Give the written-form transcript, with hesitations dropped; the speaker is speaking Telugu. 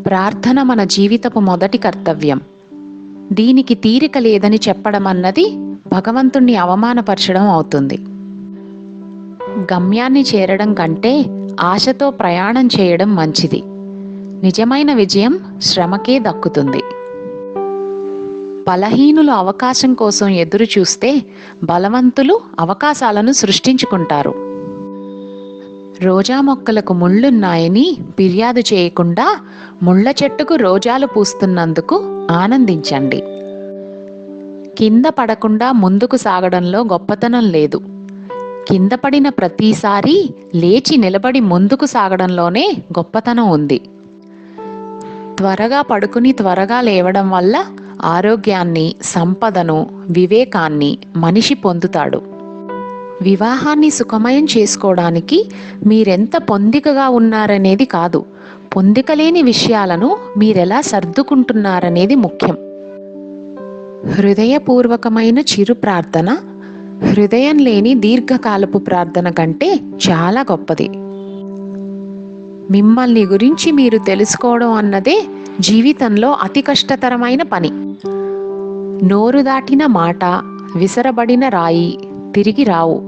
ప్రార్థన మన జీవితపు మొదటి కర్తవ్యం. దీనికి తీరిక లేదని చెప్పడం అన్నది భగవంతుణ్ణి అవమానపరచడం అవుతుంది. గమ్యాన్ని చేరడం కంటే ఆశతో ప్రయాణం చేయడం మంచిది. నిజమైన విజయం శ్రమకే దక్కుతుంది. బలహీనులు అవకాశం కోసం ఎదురు చూస్తే బలవంతులు అవకాశాలను సృష్టించుకుంటారు. రోజా మొక్కలకు ముళ్ళున్నాయని ఫిర్యాదు చేయకుండా ముళ్ళ చెట్టుకు రోజాలు పూస్తున్నందుకు ఆనందించండి. కింద పడకుండా ముందుకు సాగడంలో గొప్పతనం లేదు. కింద పడిన ప్రతిసారి లేచి నిలబడి ముందుకు సాగడంలోనే గొప్పతనం ఉంది. త్వరగా పడుకుని త్వరగా లేవడం వల్ల ఆరోగ్యాన్ని, సంపదను, వివేకాన్ని మనిషి పొందుతాడు. వివాహాన్ని సుఖమయం చేసుకోవడానికి మీరెంత పొందికగా ఉన్నారనేది కాదు, పొందికలేని విషయాలను మీరెలా సర్దుకుంటున్నారనేది ముఖ్యం. హృదయపూర్వకమైన చిరు ప్రార్థన హృదయం లేని దీర్ఘకాలపు ప్రార్థన కంటే చాలా గొప్పది. మిమ్మల్ని గురించి మీరు తెలుసుకోవడం అన్నదే జీవితంలో అతి కష్టతరమైన పని. నోరు దాటిన మాట, విసరబడిన రాయి తిరిగి రావు.